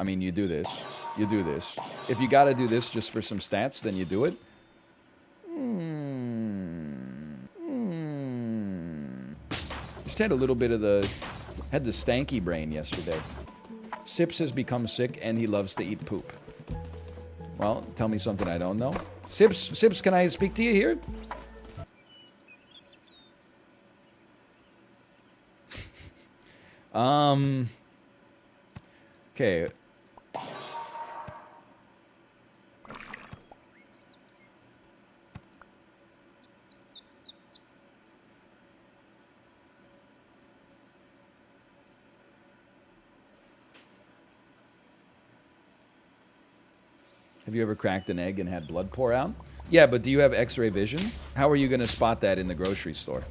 I mean, you do this. You do this. If you got to do this just for some stats, then you do it. Just had a little bit of the... Had the stanky brain yesterday. Sips has become sick and he loves to eat poop. Well, tell me something I don't know. Sips, can I speak to you here? Okay. Have you ever cracked an egg and had blood pour out? Yeah, but do you have X-ray vision? How are you going to spot that in the grocery store?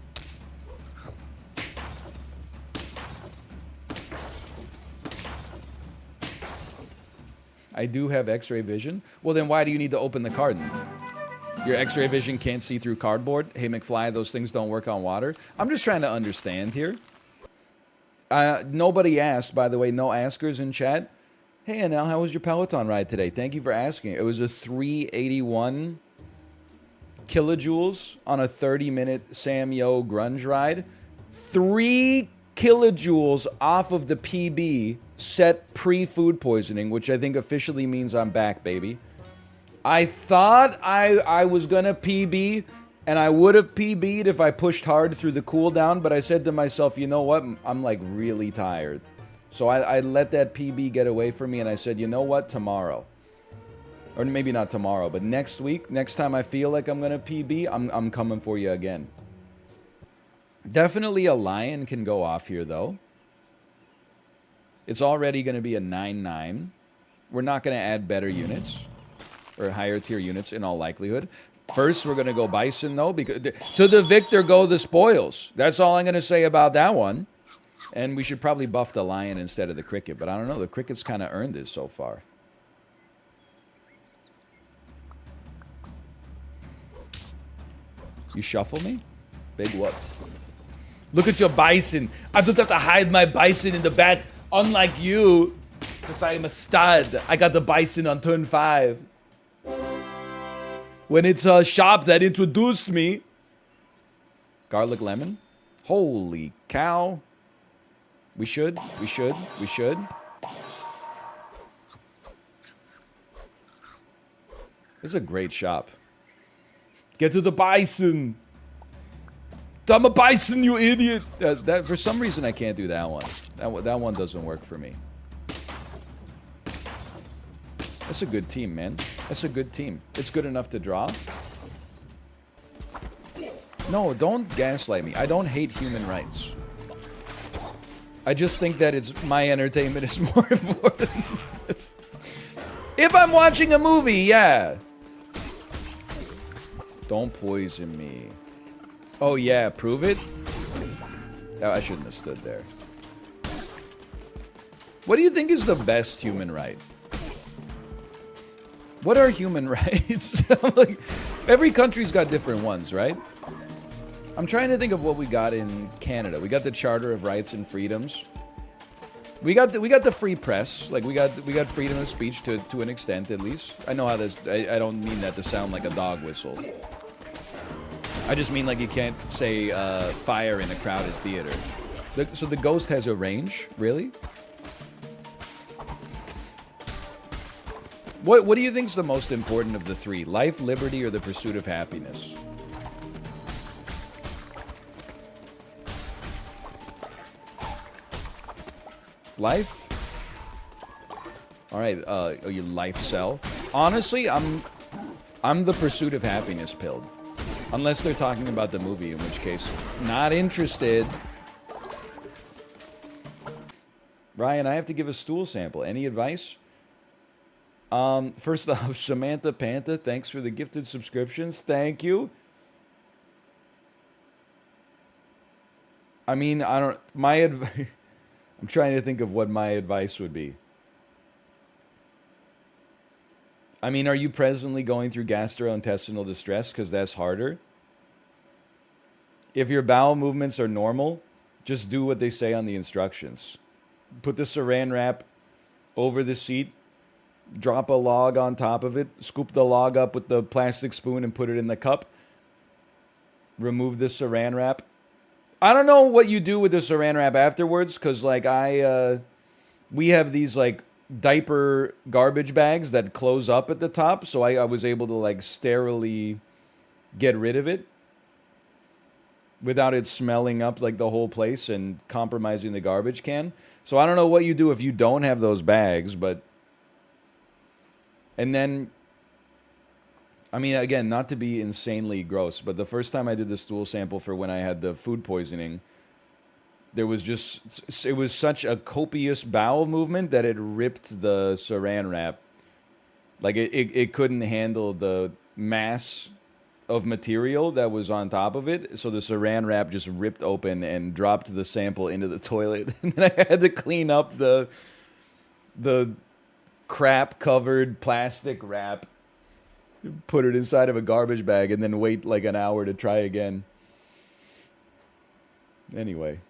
I do have X-ray vision. Well, then why do you need to open the carton? Your X-ray vision can't see through cardboard? Hey, McFly, those things don't work on water? I'm just trying to understand here. Nobody asked, by the way, no askers in chat. Hey, Anel, how was your Peloton ride today? Thank you for asking. It was a 381 kilojoules on a 30-minute Sam Yo grunge ride. 3 kilojoules off of the PB set pre-food poisoning, which I think officially means I'm back, baby. I thought I was gonna PB, and I would have PB'd if I pushed hard through the cooldown, but I said to myself, you know what? I'm like really tired. So I let that PB get away from me, and I said, you know what? Tomorrow. Or maybe not tomorrow, but next week, next time I feel like I'm gonna PB, I'm coming for you again. Definitely a lion can go off here, though. It's already going to be a 9-9. We're not going to add better units. Or higher tier units in all likelihood. First, we're going to go bison, though. Because to the victor go the spoils. That's all I'm going to say about that one. And we should probably buff the lion instead of the cricket. But I don't know. The cricket's kind of earned this so far. You shuffle me? Big whoop. Look at your bison. I don't have to hide my bison in the back, unlike you. Because I am a stud. I got the bison on turn 5. When it's a shop that introduced me. Garlic lemon? Holy cow. We should. This is a great shop. Get to the bison. I'm a bison, you idiot. That for some reason I can't do that one. That one doesn't work for me. That's a good team, man. That's a good team. It's good enough to draw. No, don't gaslight me. I don't hate human rights. I just think that it's my entertainment is more important. If I'm watching a movie, yeah. Don't poison me. Oh yeah, prove it? Oh, I shouldn't have stood there. What do you think is the best human right? What are human rights? Like, every country's got different ones, right? I'm trying to think of what we got in Canada. We got the Charter of Rights and Freedoms. We got the free press. Like we got freedom of speech to an extent, at least. I know how this. I don't mean that to sound like a dog whistle. I just mean like you can't say fire in a crowded theater. So the ghost has a range, really? What do you think is the most important of the three? Life, liberty, or the pursuit of happiness? Life? All right. Oh, you life cell. Honestly, I'm the pursuit of happiness pilled. Unless they're talking about the movie, in which case, not interested. Ryan, I have to give a stool sample. Any advice? First off, Samantha Pantha, thanks for the gifted subscriptions. Thank you. I mean, I'm trying to think of what my advice would be. I mean, are you presently going through gastrointestinal distress? Because that's harder. If your bowel movements are normal, just do what they say on the instructions. Put the saran wrap over the seat, drop a log on top of it, scoop the log up with the plastic spoon and put it in the cup, remove the saran wrap. I don't know what you do with the saran wrap afterwards, because like we have these like diaper garbage bags that close up at the top, so I was able to like sterilely get rid of it without it smelling up like the whole place and compromising the garbage can. So I don't know what you do if you don't have those bags, but... And then, I mean, again, not to be insanely gross, but the first time I did the stool sample for when I had the food poisoning, there was just... It was such a copious bowel movement that it ripped the saran wrap. Like, it couldn't handle the mass of material that was on top of it, so the saran wrap just ripped open and dropped the sample into the toilet. And then I had to clean up the crap-covered plastic wrap, put it inside of a garbage bag, and then wait like an hour to try again. Anyway,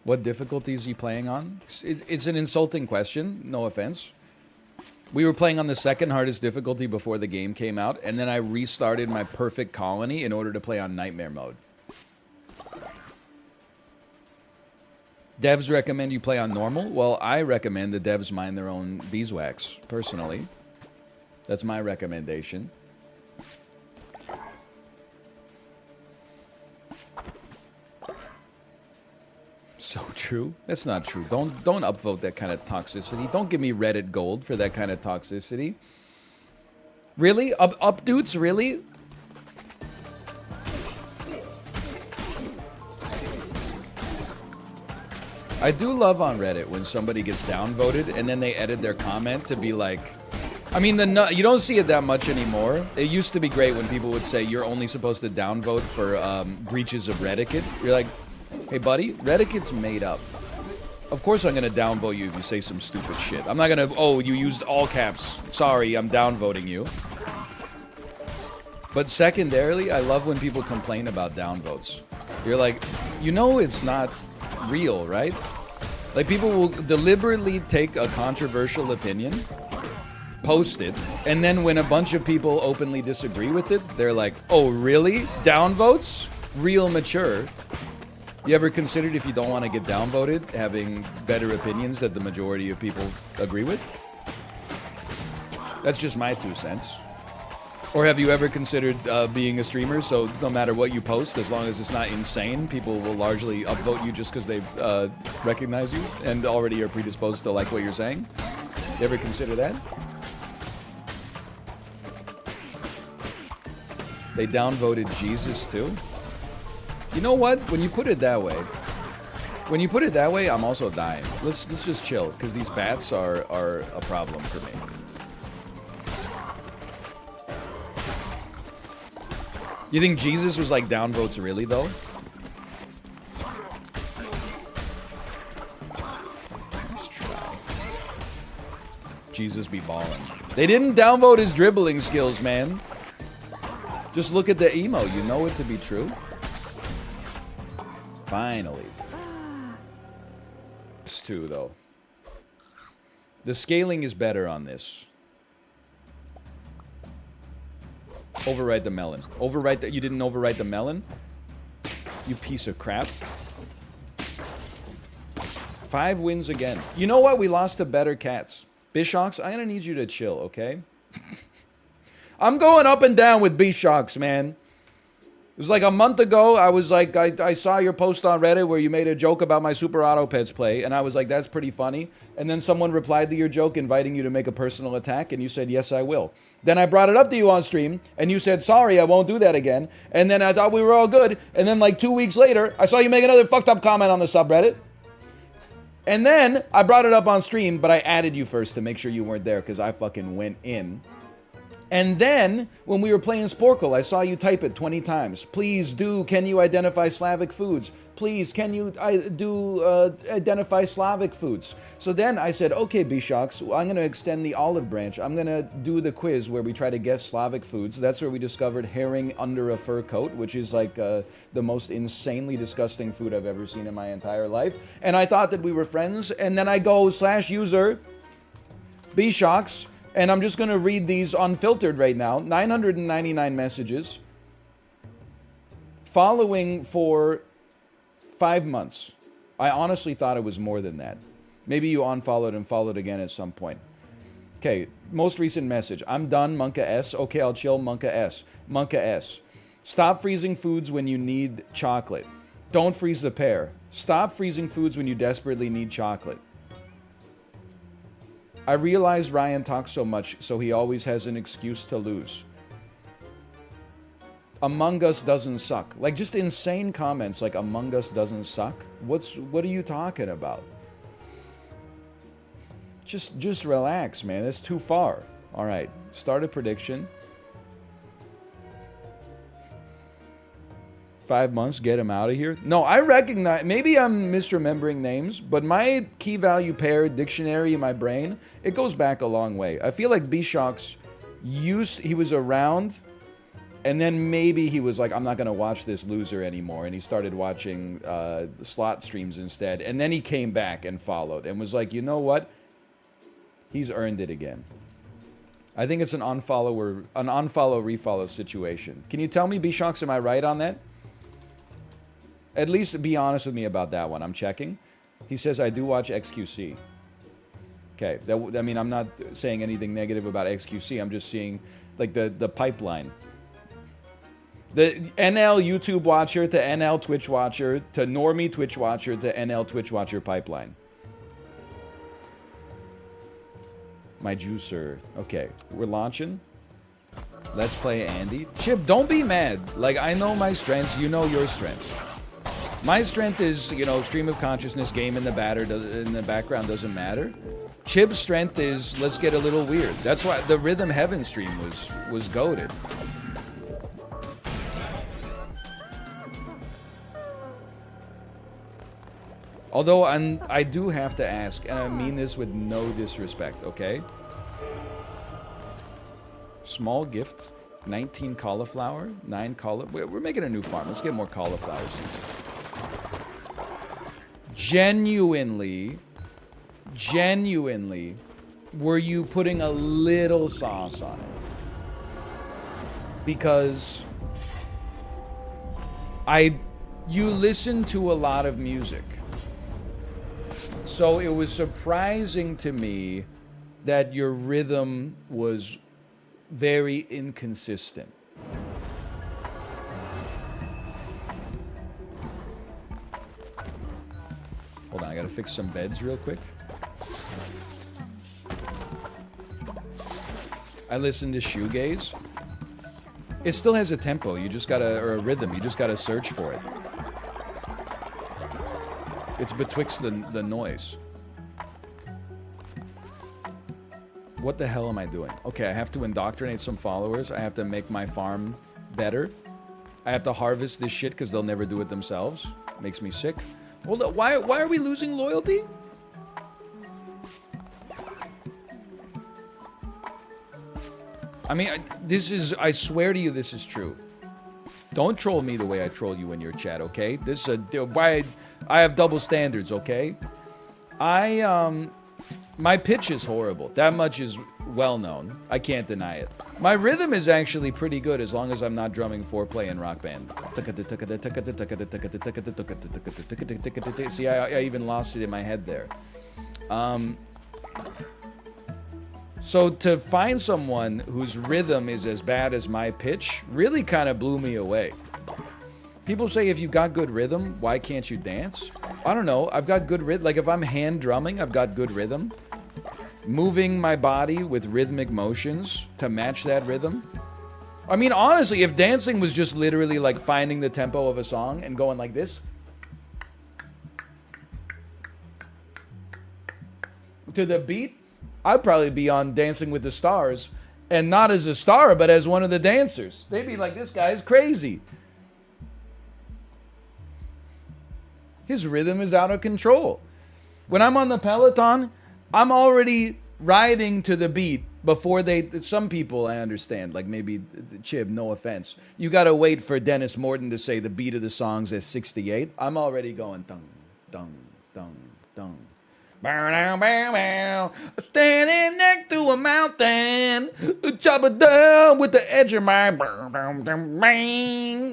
what difficulties are you playing on? It's an insulting question, no offense. We were playing on the second hardest difficulty before the game came out, and then I restarted my perfect colony in order to play on nightmare mode. Devs recommend you play on normal? Well, I recommend the devs mind their own beeswax, personally. That's my recommendation. So true. That's not true. Don't upvote that kind of toxicity. Don't give me Reddit gold for that kind of toxicity. Really? Up dudes? Really? I do love on Reddit when somebody gets downvoted and then they edit their comment to be like, I mean, you don't see it that much anymore. It used to be great when people would say you're only supposed to downvote for breaches of Reddit. You're like, hey, buddy, Reddit's made up. Of course I'm going to downvote you if you say some stupid shit. I'm not going to, oh, you used all caps. Sorry, I'm downvoting you. But secondarily, I love when people complain about downvotes. You're like, you know it's not real, right? Like, people will deliberately take a controversial opinion, post it, and then when a bunch of people openly disagree with it, they're like, oh, really? Downvotes? Real mature. You ever considered, if you don't want to get downvoted, having better opinions that the majority of people agree with? That's just my 2 cents. Or have you ever considered being a streamer, so no matter what you post, as long as it's not insane, people will largely upvote you just because they recognize you and already are predisposed to like what you're saying? You ever consider that? They downvoted Jesus too? You know what? When you put it that way, I'm also dying. Let's just chill, because these bats are a problem for me. You think Jesus was like downvotes really, though? Let's try. Jesus be ballin'. They didn't downvote his dribbling skills, man. Just look at the emo. You know it to be true. Finally. This too, though. The scaling is better on this. Overwrite the melon. Overwrite that. You didn't overwrite the melon? You piece of crap. 5 wins again. You know what? We lost to better cats. Bishox, I'm gonna need you to chill, okay? I'm going up and down with Bishox, man. It was like a month ago, I was like, I saw your post on Reddit where you made a joke about my Super Auto Pets play, and I was like, that's pretty funny. And then someone replied to your joke inviting you to make a personal attack, and you said, yes, I will. Then I brought it up to you on stream, and you said, sorry, I won't do that again. And then I thought we were all good, and then like 2 weeks later, I saw you make another fucked up comment on the subreddit. And then I brought it up on stream, but I added you first to make sure you weren't there, because I fucking went in. And then, when we were playing Sporkle, I saw you type it 20 times. Please do, can you identify Slavic foods? Please, can you identify Slavic foods? So then I said, okay, Bishox, I'm going to extend the olive branch. I'm going to do the quiz where we try to guess Slavic foods. That's where we discovered herring under a fur coat, which is like the most insanely disgusting food I've ever seen in my entire life. And I thought that we were friends. And then I go /user Bishox, and I'm just going to read these unfiltered right now. 999 messages. Following for 5 months. I honestly thought it was more than that. Maybe you unfollowed and followed again at some point. Okay, most recent message. I'm done, Monka S. Okay, I'll chill, Monka S. Monka S. Stop freezing foods when you need chocolate. Don't freeze the pear. Stop freezing foods when you desperately need chocolate. I realized Ryan talks so much, so he always has an excuse to lose. Among Us doesn't suck. Like, just insane comments like Among Us doesn't suck. What are you talking about? Just relax, man. That's too far. All right, start a prediction. 5 months, get him out of here. No, I recognize, maybe I'm misremembering names, but my key value pair dictionary in my brain, it goes back a long way. I feel like Bishox he was around, and then maybe he was like, I'm not going to watch this loser anymore, and he started watching slot streams instead, and then he came back and followed, and was like, you know what? He's earned it again. I think it's an unfollow-refollow situation. Can you tell me, Bishox, am I right on that? At least be honest with me about that one. I'm checking. He says, I do watch XQC. Okay, I mean, I'm not saying anything negative about XQC. I'm just seeing, like, the pipeline. The NL YouTube watcher to NL Twitch watcher to normie Twitch watcher to NL Twitch watcher pipeline. My juicer. Okay, we're launching. Let's play Andy. Chip, don't be mad. Like, I know my strengths. You know your strengths. My strength is, you know, stream of consciousness, game in the background doesn't matter. Chip's strength is, let's get a little weird. That's why the Rhythm Heaven stream was goated. Although I do have to ask, and I mean this with no disrespect, okay? Small gift, 19 cauliflower, 9 cauliflower. We're making a new farm. Let's get more cauliflower seeds. Genuinely, were you putting a little sauce on it? Because you listen to a lot of music. So it was surprising to me that your rhythm was very inconsistent. Hold on, I gotta fix some beds real quick. I listened to shoegaze. It still has a tempo, you just gotta, or a rhythm, you just gotta search for it. It's betwixt the noise. What the hell am I doing? Okay, I have to indoctrinate some followers. I have to make my farm better. I have to harvest this shit because they'll never do it themselves. Makes me sick. Hold up, why are we losing loyalty? I mean, I swear to you, this is true. Don't troll me the way I troll you in your chat, okay? This is why I have double standards, okay? My pitch is horrible. That much is well known. I can't deny it. My rhythm is actually pretty good as long as I'm not drumming foreplay in Rock Band. See, I even lost it in my head there. So to find someone whose rhythm is as bad as my pitch really kind of blew me away. People say if you got good rhythm, why can't you dance? I don't know. I've got good rhythm. Like if I'm hand drumming, I've got good rhythm. Moving my body with rhythmic motions to match that rhythm. I mean, honestly, if dancing was just literally like finding the tempo of a song and going like this. To the beat, I'd probably be on Dancing with the Stars. And not as a star, but as one of the dancers. They'd be like, this guy's crazy. His rhythm is out of control. When I'm on the Peloton, I'm already riding to the beat before some people I understand, like maybe Chib, no offense. You gotta wait for Dennis Morton to say the beat of the song's at 68. I'm already going dung, dung, dung, dung. Standing next a mountain, chop it down with the edge of my...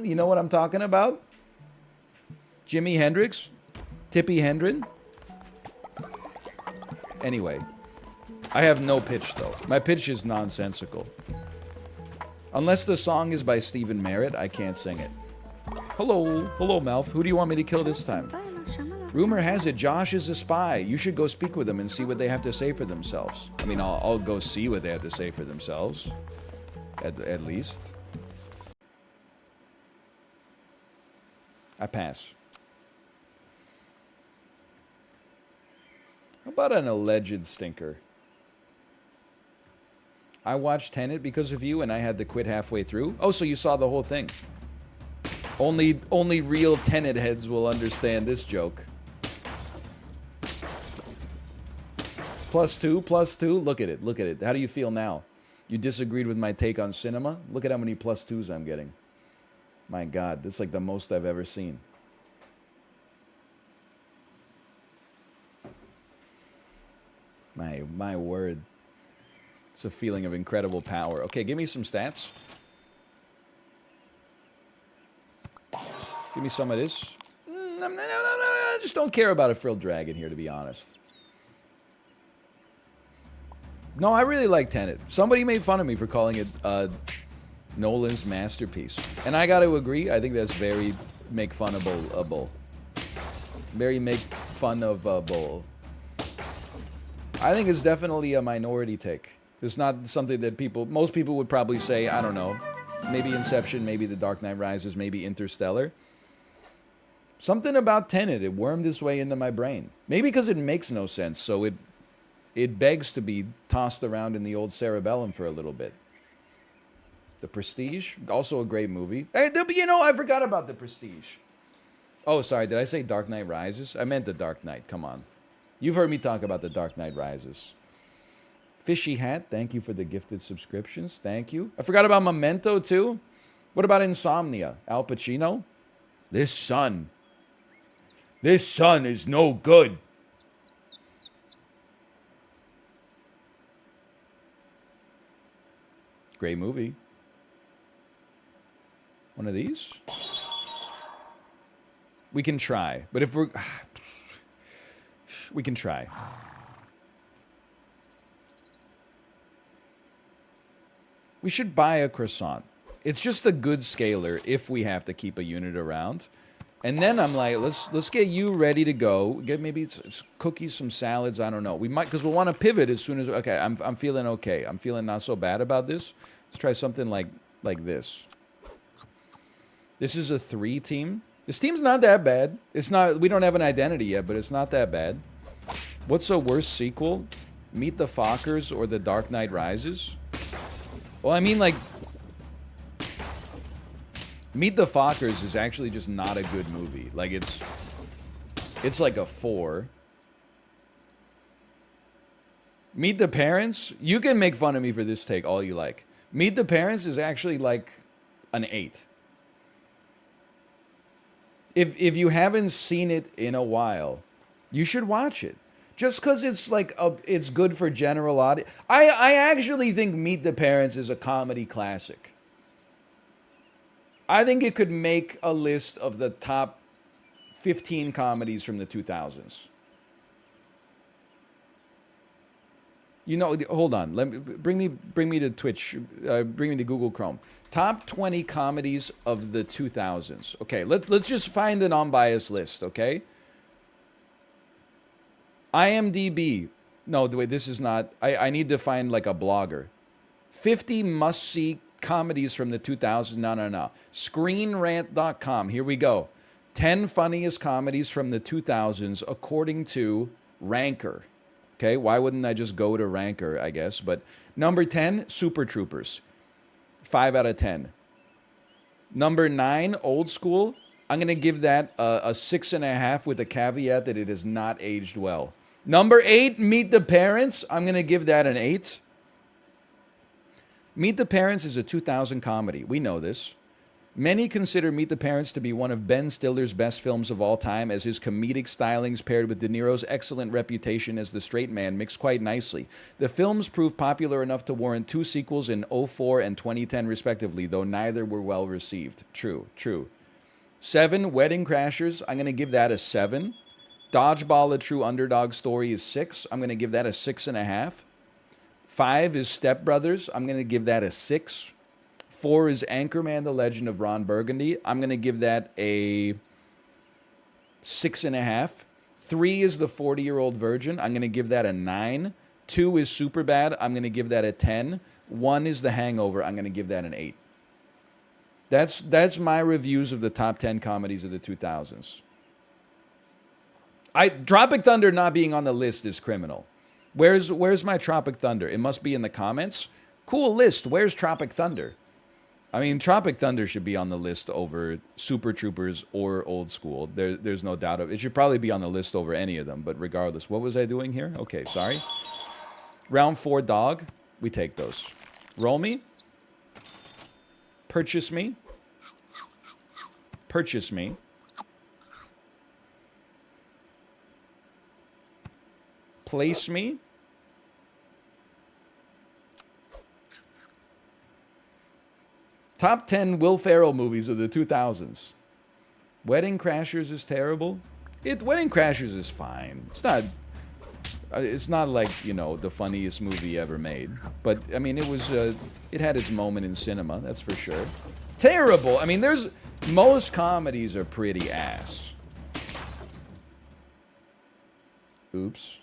You know what I'm talking about? Jimi Hendrix? Tippi Hendren? Anyway, I have no pitch, though. My pitch is nonsensical. Unless the song is by Stephen Merritt, I can't sing it. Hello. Hello, Melf. Who do you want me to kill this time? Rumor has it Josh is a spy. You should go speak with them and see what they have to say for themselves. I mean, I'll go see what they have to say for themselves. At least. I pass. How about an alleged stinker? I watched Tenet because of you and I had to quit halfway through. Oh, so you saw the whole thing. Only real Tenet heads will understand this joke. +2, +2. Look at it. Look at it. How do you feel now? You disagreed with my take on cinema? Look at how many +2s I'm getting. My God, that's like the most I've ever seen. My word. It's a feeling of incredible power. Okay, give me some stats. Give me some of this. No, I just don't care about a frilled dragon here, to be honest. No, I really like Tenet. Somebody made fun of me for calling it Nolan's masterpiece. And I got to agree, I think that's very make fun-able. Very make fun of bull. I think it's definitely a minority take. It's not something that most people would probably say, I don't know, maybe Inception, maybe The Dark Knight Rises, maybe Interstellar. Something about Tenet, it wormed its way into my brain. Maybe because it makes no sense, so it begs to be tossed around in the old cerebellum for a little bit. The Prestige, also a great movie. Hey, you know, I forgot about The Prestige. Oh, sorry, did I say Dark Knight Rises? I meant The Dark Knight, come on. You've heard me talk about The Dark Knight Rises. Fishy Hat, thank you for the gifted subscriptions. Thank you. I forgot about Memento, too. What about Insomnia? Al Pacino? This sun is no good. Great movie. One of these? We can try. But if we're... We can try. We should buy a croissant. It's just a good scaler if we have to keep a unit around. And then I'm like, let's get you ready to go. Get maybe it's cookies, some salads. I don't know. We might, because we'll want to pivot as soon as. Okay, I'm feeling okay. I'm feeling not so bad about this. Let's try something like this. This is a 3 team. This team's not that bad. It's not. We don't have an identity yet, but it's not that bad. What's a worse sequel? Meet the Fockers or The Dark Knight Rises? Well, I mean, like, Meet the Fockers is actually just not a good movie. Like, it's like a 4. Meet the Parents, you can make fun of me for this take all you like. Meet the Parents is actually like an 8. If you haven't seen it in a while, you should watch it. Just because it's like it's good for general audience. I actually think Meet the Parents is a comedy classic. I think it could make a list of the top 15 comedies from the 2000s. You know, hold on. Bring me to Twitch. Bring me to Google Chrome. Top 20 comedies of the 2000s. Okay, let's just find an unbiased list, okay? IMDb. No, wait, this is not. I need to find like a blogger. 50 must-see comedies from the 2000s. No. ScreenRant.com. Here we go. 10 funniest comedies from the 2000s according to Ranker. Okay, why wouldn't I just go to Ranker, I guess? But number 10, Super Troopers. 5 out of 10. Number 9, Old School. I'm going to give that a 6.5 with the caveat that it has not aged well. Number 8, Meet the Parents. I'm going to give that an 8. Meet the Parents is a 2000 comedy. We know this. Many consider Meet the Parents to be one of Ben Stiller's best films of all time, as his comedic stylings paired with De Niro's excellent reputation as the straight man mix quite nicely. The films proved popular enough to warrant 2 sequels in '04 and 2010 respectively, though neither were well received. True, true. 7, Wedding Crashers. I'm going to give that a 7. Dodgeball, A True Underdog Story is 6. I'm going to give that a 6.5. 5 is Step Brothers. I'm going to give that a 6. 4 is Anchorman, The Legend of Ron Burgundy. I'm going to give that a 6.5. 3 is The 40-Year-Old Virgin. I'm going to give that a 9. 2 is Superbad. I'm going to give that a 10. 1 is The Hangover. I'm going to give that an 8. That's my reviews of the top 10 comedies of the 2000s. Tropic Thunder not being on the list is criminal. Where's my Tropic Thunder? It must be in the comments. Cool list. Where's Tropic Thunder? I mean, Tropic Thunder should be on the list over Super Troopers or Old School. There's no doubt of it. It should probably be on the list over any of them, but regardless. What was I doing here? Okay, sorry. Round 4, Dog. We take those. Roll Me. Purchase Me. Purchase Me. Place Me. Top 10 Will Ferrell movies of the 2000s. Wedding Crashers is terrible. Wedding Crashers is fine. It's not like, you know, the funniest movie ever made. But, I mean, it had its moment in cinema, that's for sure. Terrible. I mean, most comedies are pretty ass. Oops.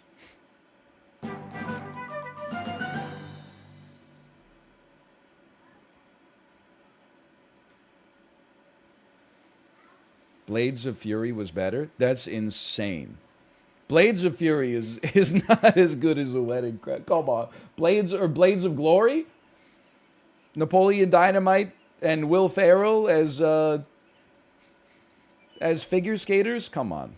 Blades of Fury was better? That's insane. Blades of Fury is not as good as a Wedding Crash. Come on. Blades of Glory? Napoleon Dynamite and Will Ferrell as figure skaters? Come on.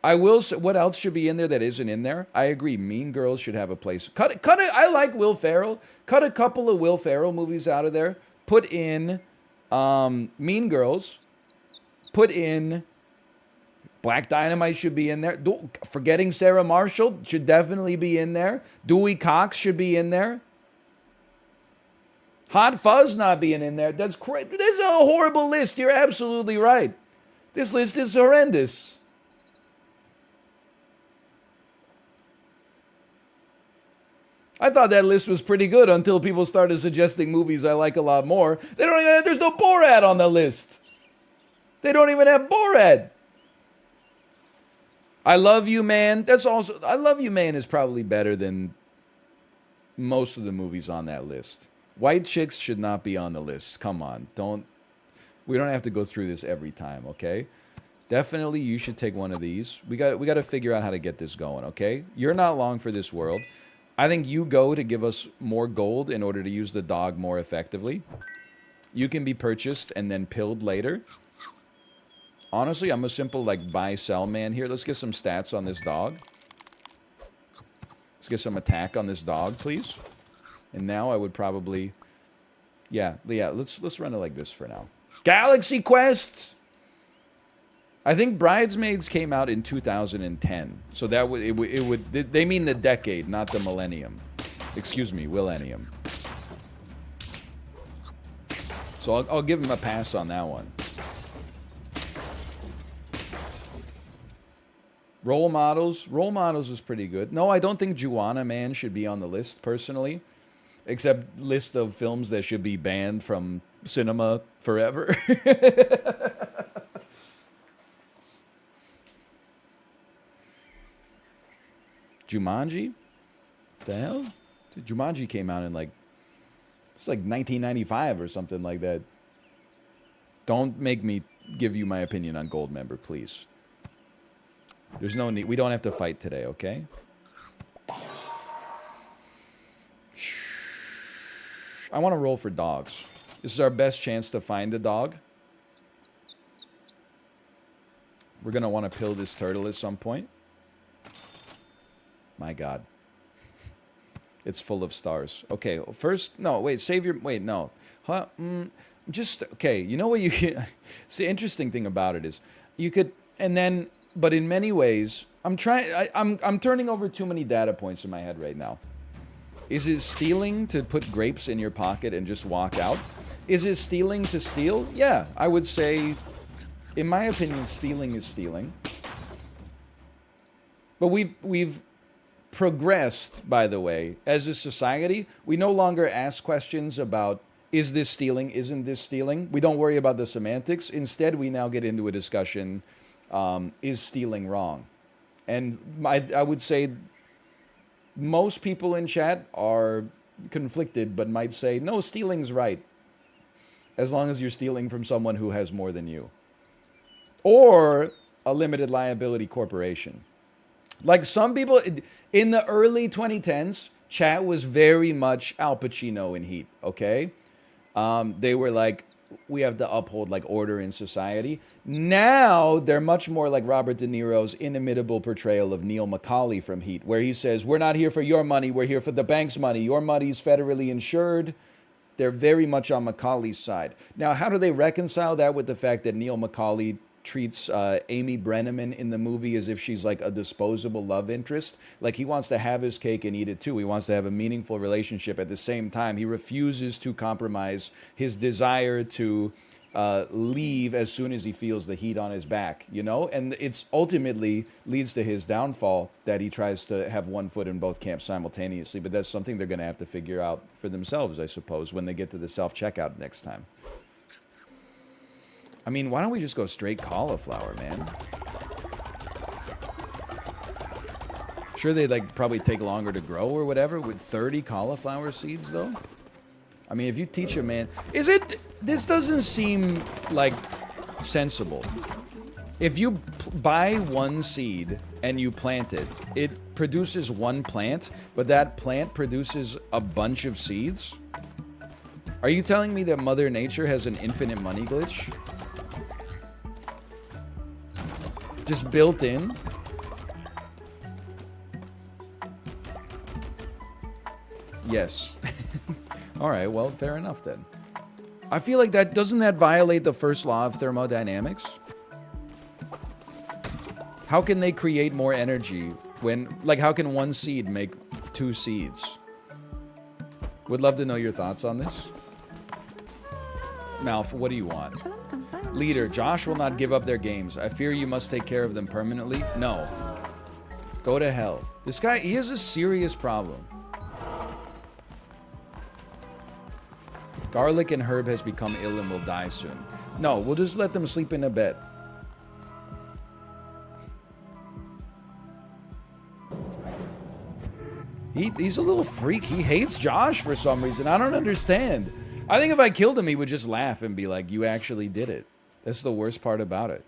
I will say, what else should be in there that isn't in there? I agree. Mean Girls should have a place. Cut it. I like Will Ferrell. Cut a couple of Will Ferrell movies out of there. Put in Mean Girls. Put in Black Dynamite should be in there. Forgetting Sarah Marshall should definitely be in there. Dewey Cox should be in there. Hot Fuzz not being in there. That's crazy. This is a horrible list. You're absolutely right. This list is horrendous. I thought that list was pretty good until people started suggesting movies I like a lot more. There's no Borat on the list. They don't even have Borat. I Love You, Man. I Love You, Man is probably better than most of the movies on that list. White Chicks should not be on the list. Come on. We don't have to go through this every time, okay? Definitely you should take one of these. We got to figure out how to get this going, okay? You're not long for this world. I think you go to give us more gold in order to use the dog more effectively. You can be purchased and then pilled later. Honestly, I'm a simple, like, buy-sell man here. Let's get some stats on this dog. Let's get some attack on this dog, please. And now I would probably... Yeah, let's run it like this for now. Galaxy Quest! I think Bridesmaids came out in 2010. So that would... They mean the decade, not the millennium. Excuse me, millennium. So I'll give him a pass on that one. Role Models. Role Models is pretty good. No, I don't think Juana Man should be on the list, personally. Except list of films that should be banned from cinema forever. Jumanji? The hell? Dude, Jumanji came out in it's like 1995 or something like that. Don't make me give you my opinion on Goldmember, please. There's no need. We don't have to fight today, okay? I want to roll for dogs. This is our best chance to find a dog. We're going to want to pill this turtle at some point. My God. It's full of stars. Okay, first... No, wait, save your... Wait, no. Huh? Just, okay, you know what you can... See, the interesting thing about it is, you could, and then, but in many ways, I'm turning over too many data points in my head right now. Is it stealing to put grapes in your pocket and just walk out? Is it stealing to steal? Yeah, I would say, in my opinion, stealing is stealing. But we've progressed, by the way, as a society. We no longer ask questions about, is this stealing, isn't this stealing? We don't worry about the semantics. Instead, we now get into a discussion, is stealing wrong? And I would say most people in chat are conflicted, but might say, no, stealing's right. As long as you're stealing from someone who has more than you. Or a limited liability corporation. Like some people, in the early 2010s, chat was very much Al Pacino in Heat, okay? They were like, we have to uphold like order in society. Now they're much more like Robert De Niro's inimitable portrayal of Neil McCauley from Heat, where he says, we're not here for your money, we're here for the bank's money. Your money's federally insured. They're very much on McCauley's side. Now, how do they reconcile that with the fact that Neil McCauley treats Amy Brenneman in the movie as if she's like a disposable love interest? Like, he wants to have his cake and eat it too. He wants to have a meaningful relationship. At the same time, he refuses to compromise his desire to leave as soon as he feels the heat on his back, you know? And it's ultimately leads to his downfall, that he tries to have one foot in both camps simultaneously. But that's something they're going to have to figure out for themselves, I suppose, when they get to the self-checkout next time. I mean, why don't we just go straight cauliflower, man? Sure, they'd like probably take longer to grow or whatever with 30 cauliflower seeds, though. I mean, if you teach a man, this doesn't seem like sensible. If you buy one seed and you plant it, it produces one plant, but that plant produces a bunch of seeds? Are you telling me that Mother Nature has an infinite money glitch? Just built in? Yes. All right, well, fair enough then. I feel like doesn't that violate the first law of thermodynamics? How can they create more energy when, like, how can one seed make two seeds? Would love to know your thoughts on this. Malf, what do you want? Leader, Josh will not give up their games. I fear you must take care of them permanently. No. Go to hell. This guy, he has a serious problem. Garlic and Herb has become ill and will die soon. No, we'll just let them sleep in a bed. He's a little freak. He hates Josh for some reason. I don't understand. I think if I killed him, he would just laugh and be like, you actually did it. That's the worst part about it.